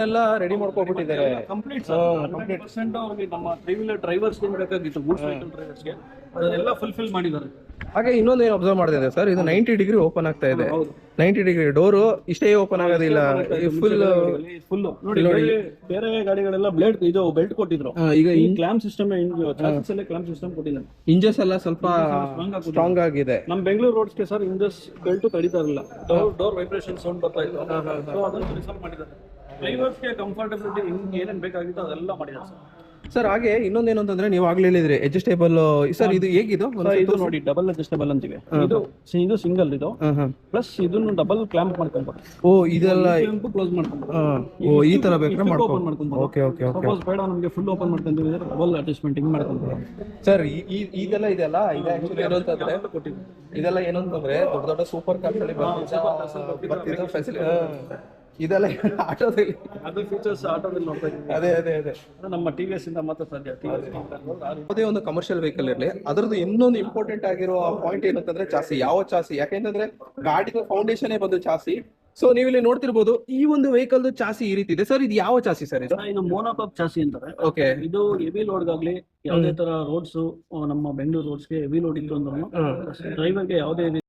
ಎಲ್ಲ ready ಮಾಡ್ಕೊಬಿಟ್ಟಿದ್ದಾರೆ. Complete complete percent ಅವ್ರಿಗೆ ನಮ್ಮ 3-wheeler ಡ್ರೈವರ್ಸ್ಗೆ ಏನು ಬೇಕಾಗಿತ್ತು, ಗೂಡ್ಸ್ ವೆಹಿಕಲ್ ಡ್ರೈವರ್ಸ್ಗೆ ಅದನ್ನೆಲ್ಲ ಫುಲ್ಫಿಲ್ ಮಾಡಿದ್ದಾರೆ. ಹಾಗೆ ಇನ್ನೊಂದು ಏನು ಅಬ್ಸರ್ವ್ ಮಾಡಿದೆ ಸರ್, ಇದು 90 ಡಿಗ್ರಿ ಓಪನ್ ಆಗ್ತಾ ಇದೆ. ಹೌದು, 90 ಡಿಗ್ರಿ ಡೋರು ಇಷ್ಟೇ ಓಪನ್ ಆಗೋದಿಲ್ಲ, ಫುಲ್ ನೋಡಿ. ಬೇರೆ ಗಾಡಿಗಳೆಲ್ಲ ಬ್ಲೇಡ್ ಇದು ಬೆಲ್ಟ್ ಕೊಟ್ಟಿದ್ರು, ಈಗ ಈ ಕ್ಲಾಂಪ್ ಸಿಸ್ಟಮ್ ಕ್ಲಾಂಪ್ ಸಿಸ್ಟಮ್ ಕೊಟ್ಟಿದ್ದಾರೆ. ಇಂಜಸ್ ಎಲ್ಲ ಸ್ವಲ್ಪ ಸ್ಟ್ರಾಂಗ್ ಆಗಿದೆ. ನಮ್ಮ ಬೆಂಗಳೂರು ರೋಡ್ಸ್ಗೆ ಸರ್ ಇಂಜಸ್ ಬೆಲ್ಟ್ ಕಡಿತಾ ಇರಲಿಲ್ಲ, ಡೋರ್ ವೈಬ್ರೇಷನ್ ಸೌಂಡ್ ಬರ್ತಾ ಇತ್ತು. ಸೊ ಅದನ್ನು ರಿಸಾಲ್ವ್ ಮಾಡಿದ್ದಾರೆ. ಡ್ರೈವರ್ಸ್ಗೆ ಕಂಫರ್ಟಬಿಲಿಟಿ ಏನೇನು ಬೇಕಾಗಿತ್ತು ಅದೆಲ್ಲ ಮಾಡಿದ್ದಾರೆ ಸರ್. ಹಾಗೆ ಇನ್ನೊಂದೇನು ಅಂತಂದ್ರೆ, ನೀವು ಆಗ್ಲೇ ಹೇಳಿದ್ರಿ ಅಡ್ಜಸ್ಟೇಬಲ್. ಸರ್ ಇದು ಹೇಗಿದು? ಇದು ನೋಡಿ ಡಬಲ್ ಅಡ್ಜಸ್ಟೇಬಲ್ ಅಂತೀವಿ. ಇದು ಸಿಂಗಲ್, ಇದು ಪ್ಲಸ್ ಇದನ್ನು ಡಬಲ್ ಕ್ಲಾಂಪ್ ಮಾಡ್ಕೊಂಡ್ಬೋದು. ಓ ಇದೆಲ್ಲ ಕ್ಲೋಸ್ ಮಾಡ್ಕೊಂಡು ಓ ಈ ತರ ಬೇಕಾದ್ರೆ ಓಪನ್ ಮಾಡ್ಕೊಂಡ್ಬೋದು. Okay okay okay. ಸಪೋಸ್ ಬೇಡ ನಮಗೆ ಫುಲ್ ಓಪನ್ ಮಾಡ್ಕೊಂತೀವಿ, ಡಬಲ್ ಅಡ್ಜಸ್ಟ್ಮೆಂಟ್ ಹಿಂಗ್ ಮಾಡ್ಕೊಂಡ್ಬೋದು. ಸರ್ ಇದೆಲ್ಲ ಇದೆಲ್ಲ ಇದು ಆಕ್ಚುಲಿ ಏನು ಅಂತಂದ್ರೆ, ಇದೆಲ್ಲ ಏನು ಅಂತಂದ್ರೆ ದೊಡ್ಡ ದೊಡ್ಡ ಸೂಪರ್ ಕಾರ್ಸ್ ಅಲ್ಲಿ ಬರ್ತಿರೋ ಫೆಸಿಲಿಟಿ ಇದೆಲ್ಲ ಆಟೋದಲ್ಲಿ, ಅದು ಫೀಚರ್ಸ್ ಆಟೋದಲ್ಲಿ ನೋಡ್ತಾ ಇದ್ದೀವಿ. ಅದೇ ಅದೇ ಅದೇ ನಮ್ಮ ಟಿವಿಎಸ್ ಇಂದ ಮಾತ್ರ ಸಾಧ್ಯ. ಯಾವುದೇ ಒಂದು ಕಮರ್ಷಿಯಲ್ ವೆಹಿಕಲ್ ಇರಲಿ, ಅದರದ್ದು ಇನ್ನೊಂದು ಇಂಪಾರ್ಟೆಂಟ್ ಆಗಿರೋ ಪಾಯಿಂಟ್ ಏನಂತಂದ್ರೆ ಚಾಸಿ. ಯಾವ ಚಾಸಿ? ಯಾಕೆಂತಂದ್ರೆ ಗಾಡಿದು ಫೌಂಡೇಶನ್ ಬಂದು ಚಾಸಿ. ಸೊ ನೀವು ಇಲ್ಲಿ ನೋಡ್ತಿರ್ಬೋದು, ಈ ಒಂದು ವೆಹಿಕಲ್ ಚಾಸಿ ಈ ರೀತಿ ಇದೆ. ಸರ್ ಇದು ಯಾವ ಚಾಸಿ ಸರ್? ಇದು ಮೋನೋಕಾಕ್ ಚಾಸಿ ಅಂತಾರೆ. ಓಕೆ. ಇದು ಹೆವಿ ಲೋಡ್ಗಾಗ್ಲಿ ಯಾವುದೇ ತರ ರೋಡ್ಸ್, ನಮ್ಮ ಬೆಂಗಳೂರು ರೋಡ್ಸ್ಗೆ ಹೆವಿ ಲೋಡ್ ಇತ್ತು ಅಂದ್ರೆ ಡ್ರೈವರ್ಗೆ ಯಾವುದೇ